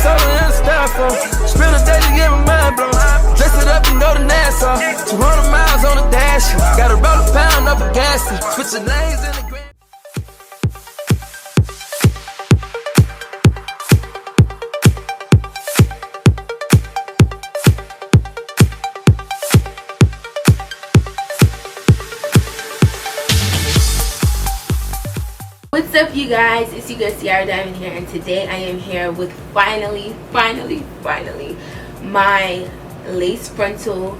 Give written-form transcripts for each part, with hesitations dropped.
That's all I understand for. Spend a day to get my mind blown. Dress it up and go to Nassau. 200 miles on the dash. Gotta roll a pound up a gas. Switch the lanes in the grand. What's up, you guys? It's your girl XIARRADIAMOND here, and today I am here with finally my lace frontal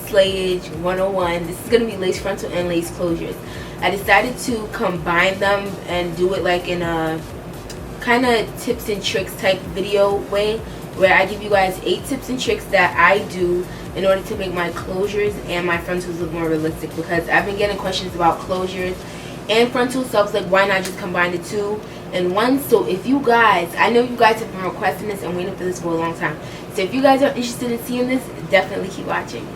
Slayage 101. This is going to be lace frontal and lace closures. I decided to combine them and do it like in a kind of tips and tricks type video way, where I give you guys 8 tips and tricks that I do in order to make my closures and my frontals look more realistic, because I've been getting questions about closures and frontal, so I was like, why not just combine the two in one? So if you guys, I know you guys have been requesting this and waiting for this for a long time, so if you guys are interested in seeing this, definitely keep watching.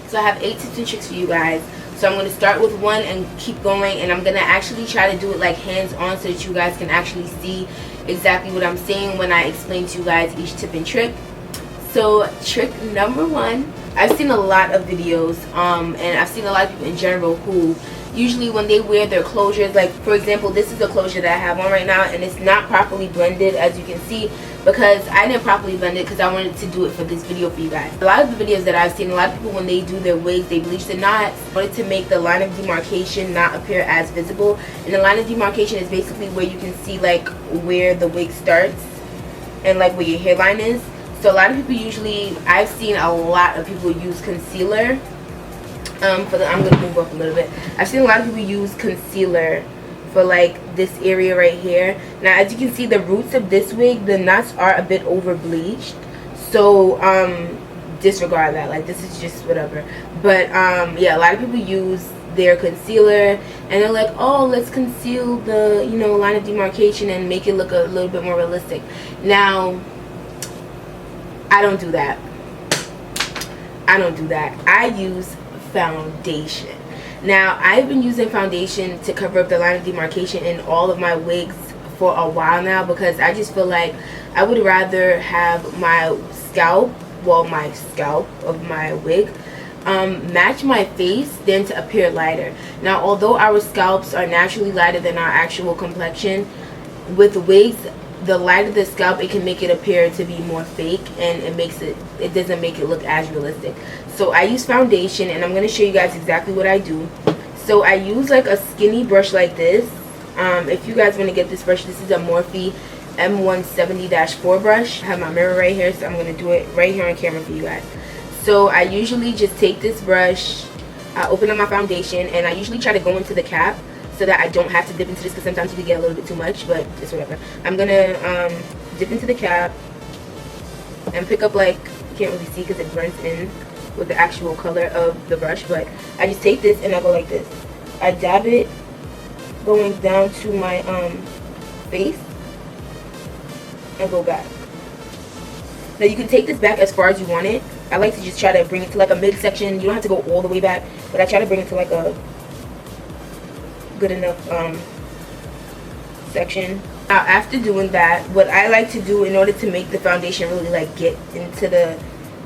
So I have 8 tips and tricks for you guys. So I'm going to start with one and keep going, and I'm going to actually try to do it like hands on so that you guys can actually see exactly what I'm saying when I explain to you guys each tip and trick. So trick number 1, I've seen a lot of videos and I've seen a lot of people in general who usually when they wear their closures, like for example, this is a closure that I have on right now, and it's not properly blended, as you can see, because I didn't properly blend it because I wanted to do it for this video for you guys. A lot of the videos that I've seen, a lot of people when they do their wigs, they bleach the knots in order to make the line of demarcation not appear as visible. And the line of demarcation is basically where you can see like where the wig starts and like where your hairline is. So a lot of people usually, I've seen a lot of people use concealer. I'm gonna move up a little bit. I've seen a lot of people use concealer for like this area right here. Now as you can see, the roots of this wig, the knots are a bit over bleached, so disregard that, like this is just whatever. But yeah, a lot of people use their concealer and they're like, oh, let's conceal the, you know, line of demarcation and make it look a little bit more realistic. Now I don't do that. I use foundation. Now I've been using foundation to cover up the line of demarcation in all of my wigs for a while now, because I just feel like I would rather have my scalp of my wig match my face than to appear lighter. Now although our scalps are naturally lighter than our actual complexion, with wigs, the lighter the scalp, it can make it appear to be more fake, and it doesn't make it look as realistic. So I use foundation, and I'm going to show you guys exactly what I do. So I use like a skinny brush like this. If you guys want to get this brush, this is a Morphe M170-4 brush. I have my mirror right here, so I'm going to do it right here on camera for you guys. So I usually just take this brush, I open up my foundation, and I usually try to go into the cap so that I don't have to dip into this, because sometimes you can get a little bit too much, but it's whatever. I'm going to dip into the cap and pick up, like, you can't really see because it blends in with the actual color of the brush, but I just take this and I go like this. I dab it going down to my face and go back. Now you can take this back as far as you want it. I like to just try to bring it to like a midsection. You don't have to go all the way back, but I try to bring it to like a good enough section. Now after doing that, what I like to do in order to make the foundation really like get into the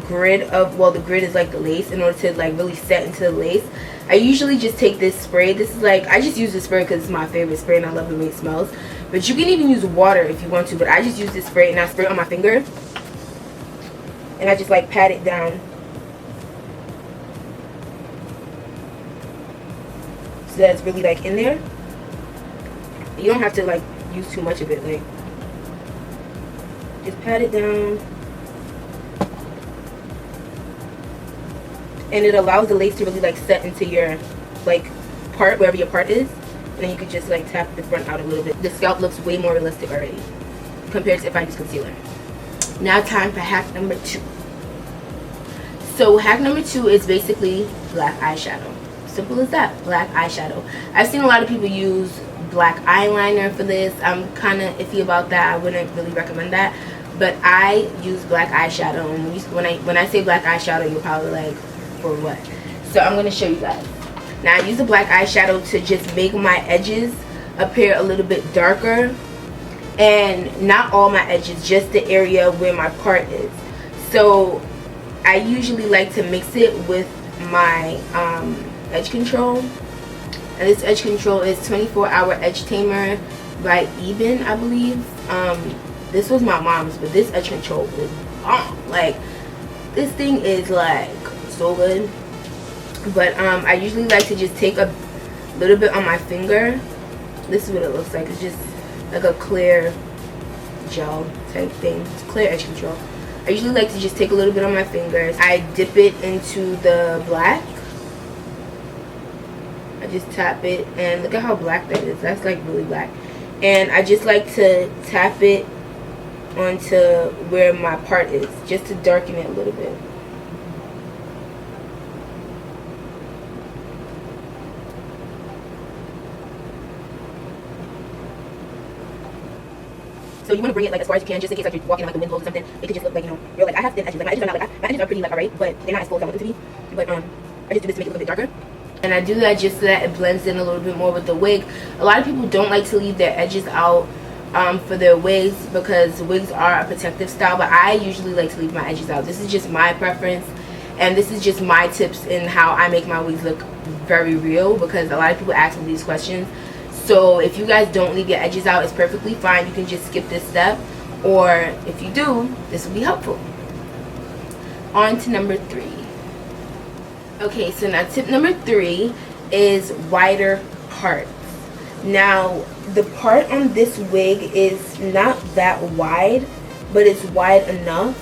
grid of, well, the grid is like the lace, in order to like really set into the lace, I usually just take this spray. This is like, I just use this spray because it's my favorite spray and I love the way it smells, but you can even use water if you want to, but I just use this spray and I spray it on my finger and I just like pat it down so that it's really like in there. You don't have to like use too much of it, like just pat it down, and it allows the lace to really like set into your like part, wherever your part is, and then you could just like tap the front out a little bit. The scalp looks way more realistic already compared to if I use concealer. Now time for hack number 2. So hack number 2 is basically black eyeshadow. Simple as that, black eyeshadow. I've seen a lot of people use black eyeliner for this. I'm kind of iffy about that. I wouldn't really recommend that, but I use black eyeshadow. And when I say black eyeshadow, you're probably like, for what? So I'm going to show you guys. Now I use the black eyeshadow to just make my edges appear a little bit darker and not all my edges, just the area where my part is. So I usually like to mix it with my edge control, and this edge control is 24-hour Edge Tamer by Ebin, I believe. This was my mom's, but this edge control was like, this thing is like so good. But I usually like to just take a little bit on my finger. This is what it looks like. It's just like a clear gel type thing. It's clear edge control. I usually like to just take a little bit on my fingers. I dip it into the black. I just tap it, and look at how black that is. That's like really black. And I just like to tap it onto where my part is, just to darken it a little bit. So you want to bring it like as far as you can, just in case like you're walking on like the wind blows or something. It could just look like, you know, you're like, I have thin edges. Like my edges are not like, my edges are pretty like alright, but they're not as full as I want them to be. But I just do this to make it look a bit darker. And I do that just so that it blends in a little bit more with the wig. A lot of people don't like to leave their edges out for their wigs, because wigs are a protective style, but I usually like to leave my edges out. This is just my preference, and this is just my tips in how I make my wigs look very real, because a lot of people ask me these questions. So if you guys don't leave your edges out, it's perfectly fine. You can just skip this step, or if you do, this will be helpful. On to number 3. Okay, so now tip number 3 is wider parts. Now the part on this wig is not that wide, but it's wide enough.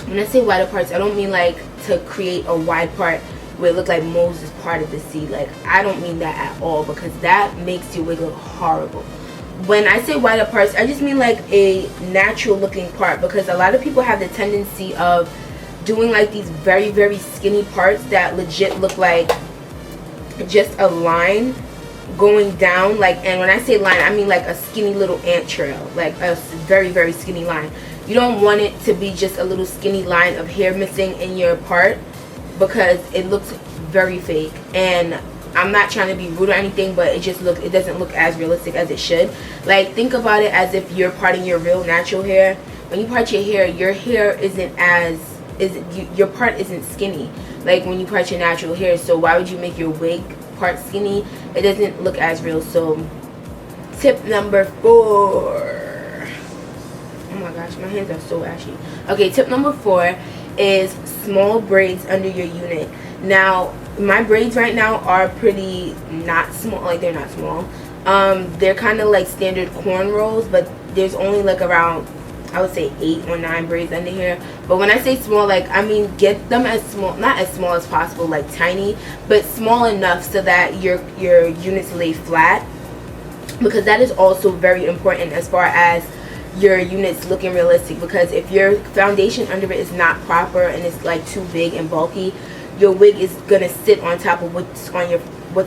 When I say wider parts, I don't mean like to create a wide part where it looks like Moses parted the sea. Like, I don't mean that at all, because that makes your wig look horrible. When I say wider parts, I just mean like a natural looking part, because a lot of people have the tendency of doing like these very, very skinny parts that legit look like just a line going down. Like, and when I say line, I mean like a skinny little ant trail, like a very, very skinny line. You don't want it to be just a little skinny line of hair missing in your part, because it looks very fake. And I'm not trying to be rude or anything, but it doesn't look as realistic as it should. Like, think about it as if you're parting your real natural hair. When you part your hair isn't as your part isn't skinny like when you part your natural hair. So why would you make your wig part skinny? It doesn't look as real. So tip number 4. Oh my gosh, my hands are so ashy. Okay, tip number 4 is small braids under your unit. Now my braids right now are pretty not small. Like, they're not small. They're kind of like standard cornrows, but there's only like around, I would say 8 or 9 braids under here. But when I say small, like, I mean get them as small, not as small as possible, like tiny, but small enough so that your units lay flat, because that is also very important as far as your units looking realistic. Because if your foundation under it is not proper and it's like too big and bulky, your wig is gonna sit on top of what's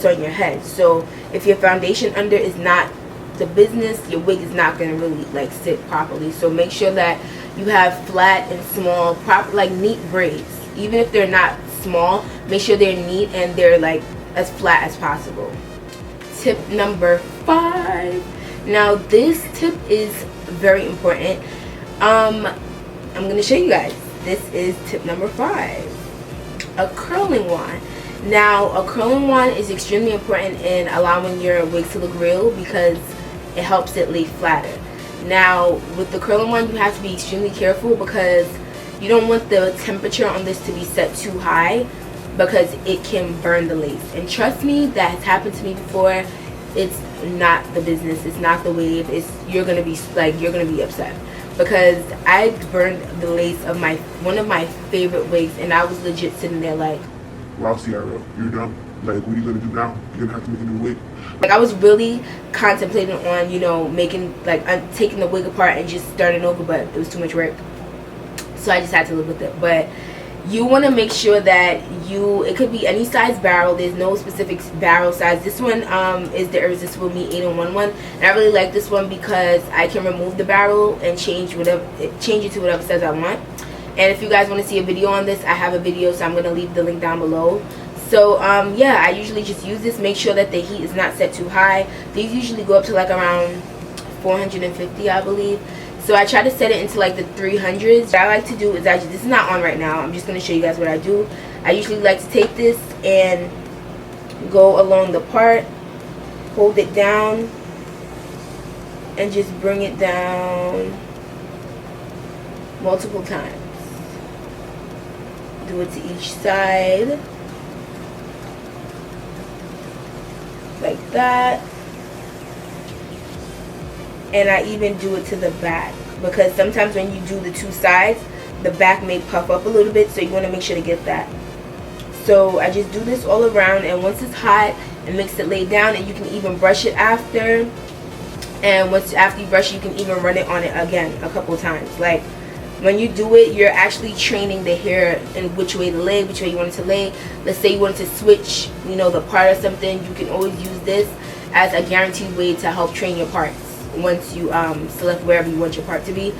on your head. So if your foundation under is not the business, your wig is not going to really like sit properly. So make sure that you have flat and small, proper, like neat braids. Even if they're not small, make sure they're neat and they're like as flat as possible. Tip number 5. Now this tip is very important. I'm going to show you guys. This is tip number 5. A curling wand. Now a curling wand is extremely important in allowing your wig to look real, because it helps it lay flatter. Now with the curling wand, you have to be extremely careful, because you don't want the temperature on this to be set too high, because it can burn the lace. And trust me, that has happened to me before. It's not the business, it's not the wave. You're gonna be upset, because I burned the lace of one of my favorite wigs, and I was legit sitting there like, wow, Ciara, you're done. Like, what are you gonna do now? You're gonna have to make a new wig. Like, I was really contemplating on, you know, making, like, taking the wig apart and just starting over, but it was too much work. So I just had to live with it. But you want to make sure that it could be any size barrel. There's no specific barrel size. This one is the Irresistible Me 8-in-1 and I really like this one because I can remove the barrel and change it to whatever size I want. And if you guys want to see a video on this, I have a video, so I'm going to leave the link down below. So yeah, I usually just use this. Make sure that the heat is not set too high. These usually go up to like around 450, I believe. So I try to set it into like the 300s. What I like to do is this is not on right now. I'm just going to show you guys what I do. I usually like to take this and go along the part, hold it down, and just bring it down multiple times. Do it to each side. Like that. And I even do it to the back, because sometimes when you do the two sides, the back may puff up a little bit, so you want to make sure to get that. So I just do this all around, and once it's hot and mix it laid down, and you can even brush it after. And once after you brush it, you can even run it on it again a couple times. Like when you do it, you're actually training the hair in which way to lay, which way you want it to lay. Let's say you want to switch, you know, the part or something, you can always use this as a guaranteed way to help train your parts. Once you select wherever you want your part to be,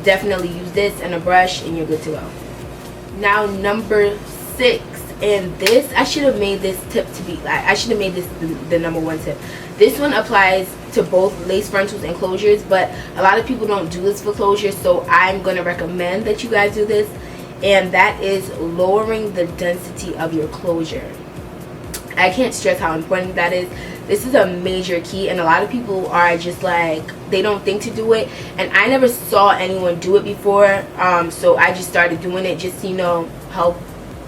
definitely use this and a brush and you're good to go. Now number 6, and this, I should have made this tip to be, I should have made this the number 1 tip. This one applies to both lace frontals and closures, but a lot of people don't do this for closures, so I'm going to recommend that you guys do this, and that is lowering the density of your closure. I can't stress how important that is. This is a major key, and a lot of people are just like, they don't think to do it, and I never saw anyone do it before, so I just started doing it just to, you know, help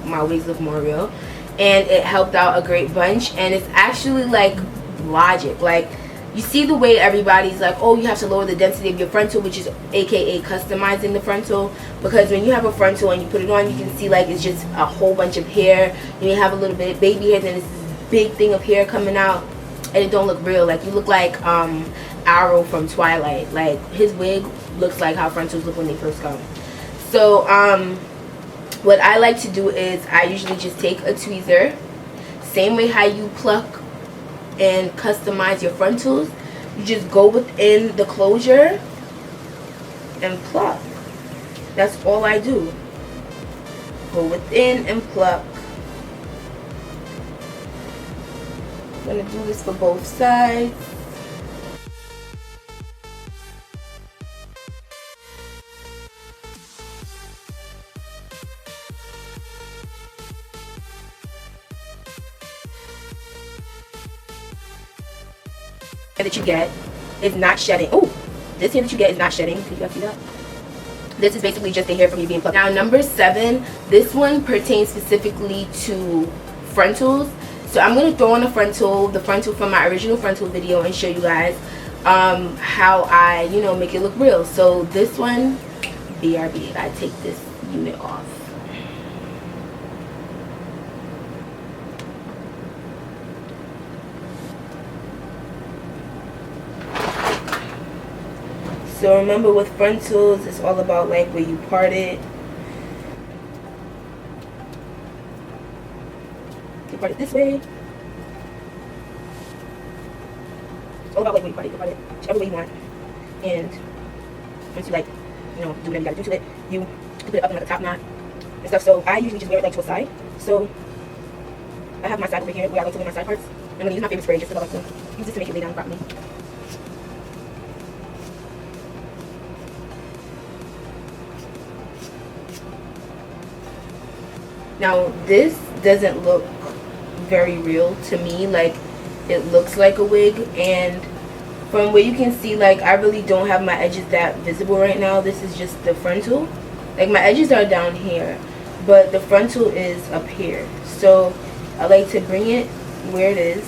my wigs look more real, and it helped out a great bunch. And it's actually like logic. Like, you see the way everybody's like, oh, you have to lower the density of your frontal, which is aka customizing the frontal, because when you have a frontal and you put it on, you can see like it's just a whole bunch of hair, and you have a little bit of baby hair, then it's this big thing of hair coming out, and it don't look real. Like, you look like Arrow from Twilight. Like, his wig looks like how frontals look when they first come. So what I like to do is I usually just take a tweezer, same way how you pluck and customize your frontals, you just go within the closure and pluck. That's all I do. Go within and pluck. I'm going to do this for both sides. That you get is not shedding. Oh, this hair that you get is not shedding. Can you guys see that? This is basically just the hair from you being plucked. Now number 7, this one pertains specifically to frontals. So I'm going to throw on the frontal from my original frontal video, and show you guys how I, you know, make it look real. So this one, BRB, I take this unit off. So remember, with frontals, it's all about like where you part it. You part it this way. It's all about like where you part it. You part it whichever way you want. And once you like, you know, do whatever you gotta do to it, you put it up and at the top knot and stuff. So I usually just wear it like to a side. So I have my side over here where I like to wear my side parts. I'm gonna use my favorite spray just because I like to use this to make it lay down properly. Now this doesn't look very real to me. Like, it looks like a wig, and from where you can see, like, I really don't have my edges that visible right now. This is just the frontal. Like, my edges are down here, but the frontal is up here. So I like to bring it where it is,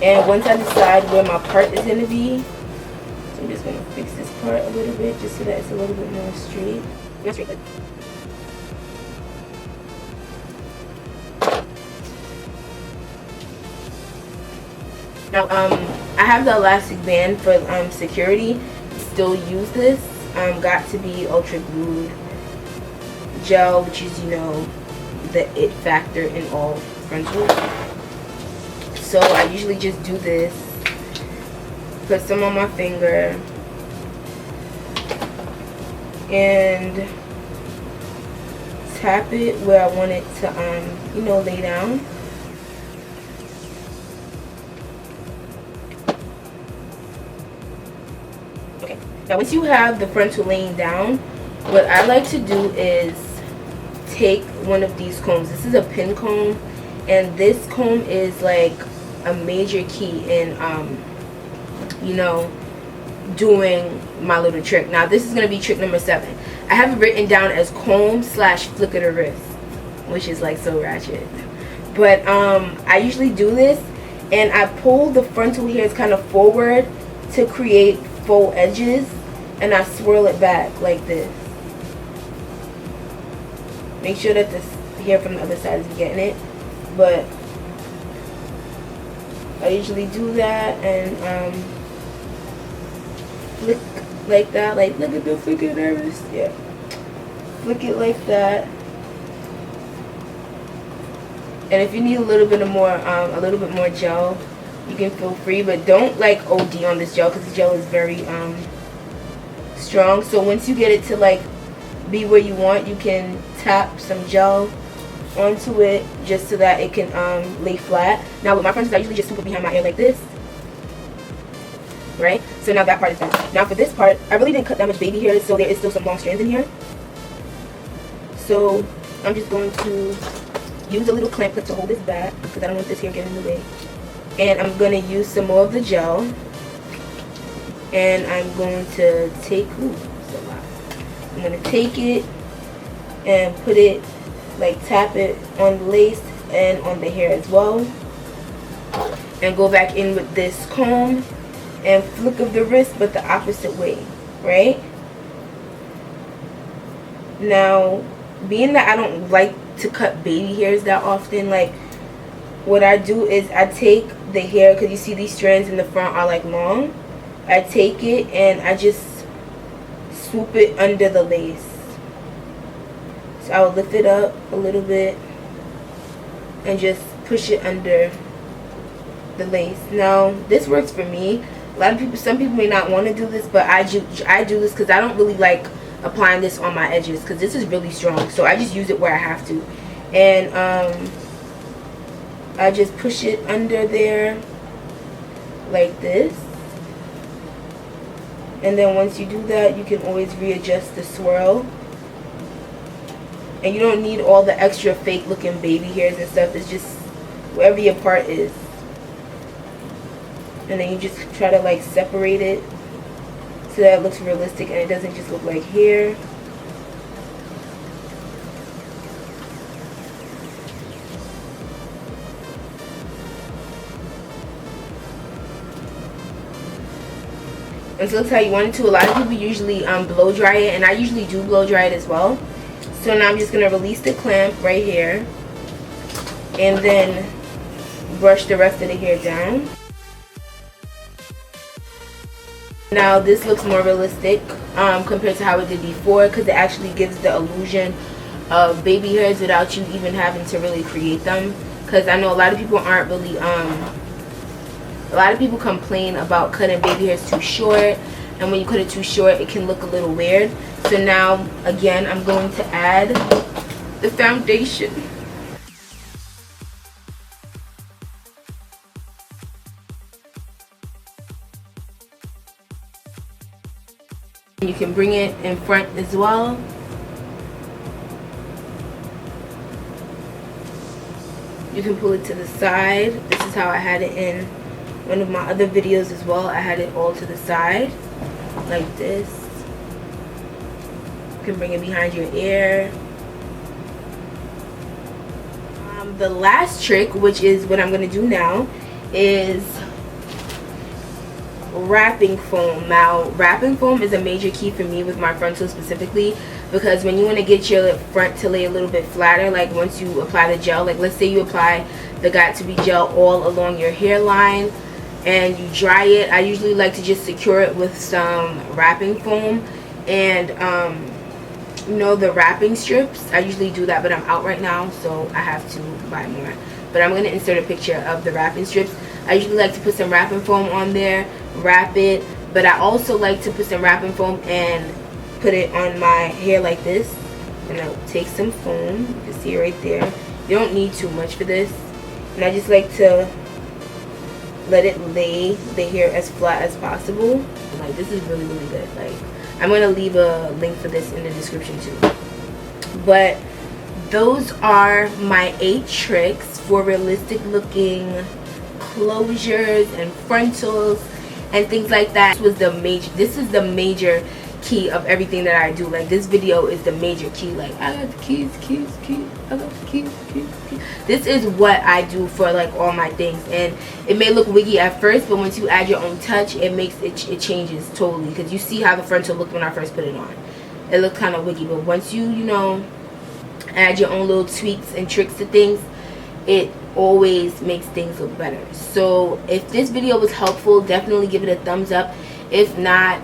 and once I decide where my part is going to be, so I'm just going to fix this part a little bit just so that it's a little bit more straight. Not straight, but now, I have the elastic band for security. Still use this. Got to be ultra glued gel, which is, you know, the it factor in all frontals. So I usually just do this, put some on my finger, and tap it where I want it to, you know, lay down. Now once you have the frontal laying down, what I like to do is take one of these combs. This is a pin comb, and this comb is like a major key in you know, doing my little trick. Now this is going to be trick number 7. I have it written down as comb / flick of the wrist, which is like so ratchet. But I usually do this, and I pull the frontal hairs kind of forward to create faux edges, and I swirl it back like this. Make sure that this hair from the other side is getting it, but I usually do that and flick like that. Like, look at the flick of the wrist. Yeah, flick it like that. And if you need a little bit more gel, you can feel free, but don't like OD on this gel because the gel is very strong. So once you get it to like be where you want, you can tap some gel onto it just so that it can lay flat. Now with my frontals, I usually just swoop it behind my ear like this, right? So now that part is done. Now for this part, I really didn't cut that much baby hair, so there is still some long strands in here. So I'm just going to use a little clamp clip to hold this back because I don't want this hair getting in the way. And I'm going to use some more of the gel, and I'm going to take, I'm going to take it and put it, like tap it on the lace and on the hair as well, and go back in with this comb and flick of the wrist, but the opposite way, right? Now, being that I don't like to cut baby hairs that often, like what I do is I take the hair, because you see these strands in the front are like long. I take it and I just swoop it under the lace. So I will lift it up a little bit and just push it under the lace. Now this works for me. A lot of people, some people may not want to do this, but I do this because I don't really like applying this on my edges because this is really strong. So I just use it where I have to, and I just push it under there like this. And then once you do that, you can always readjust the swirl. And you don't need all the extra fake looking baby hairs and stuff. It's just wherever your part is. And then you just try to like separate it so that it looks realistic and it doesn't just look like hair. And so that's how you want it to. A lot of people usually blow dry it, and I usually do blow dry it as well. So now I'm just going to release the clamp right here and then brush the rest of the hair down. Now this looks more realistic compared to how it did before, because it actually gives the illusion of baby hairs without you even having to really create them. Because I know a lot of people aren't really, a lot of people complain about cutting baby hairs too short, and when you cut it too short it can look a little weird. So now again I'm going to add the foundation. You can bring it in front as well. You can pull it to the side. This is how I had it in one of my other videos as well. I had it all to the side like this. You can bring it behind your ear. The last trick, which is what I'm going to do now, is wrapping foam. Now wrapping foam is a major key for me with my frontal specifically, because when you want to get your front to lay a little bit flatter, like once you apply the gel, like let's say you apply the Got To Be gel all along your hairline and you dry it, I usually like to just secure it with some wrapping foam and you know, the wrapping strips. I usually do that, but I'm out right now so I have to buy more. But I'm going to insert a picture of the wrapping strips. I usually like to put some wrapping foam on there, wrap it, but I also like to put some wrapping foam and put it on my hair like this. And I'll take some foam, you can see it right there. You don't need too much for this. And I just like to let it lay the hair as flat as possible. Like, this is really, really good. Like, I'm going to leave a link for this in the description too. But those are my 8 tricks for realistic looking closures and frontals and things like that. This is the major key of everything that I do. Like, this video is the major key. Like, I got the keys. I got the keys. This is what I do for like all my things, and it may look wiggy at first, but once you add your own touch, it changes totally. Because you see how the frontal looked when I first put it on. It looked kind of wiggy, but once you know, add your own little tweaks and tricks to things, it always makes things look better. So if this video was helpful, definitely give it a thumbs up. If not,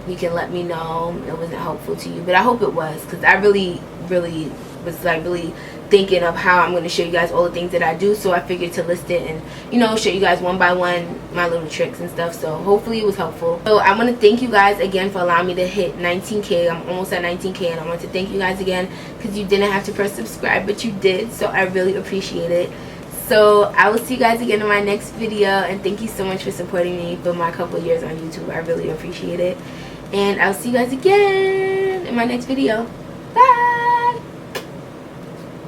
you can let me know it wasn't helpful to you, but I hope it was, because I really was like really thinking of how I'm going to show you guys all the things that I do. So I figured to list it and, you know, show you guys one by one my little tricks and stuff. So hopefully it was helpful. So I want to thank you guys again for allowing me to hit 19K. I'm almost at 19K, and I want to thank you guys again because you didn't have to press subscribe, but you did, so I really appreciate it. So I will see you guys again in my next video, and thank you so much for supporting me for my couple years on YouTube. I really appreciate it, and I'll see you guys again in my next video.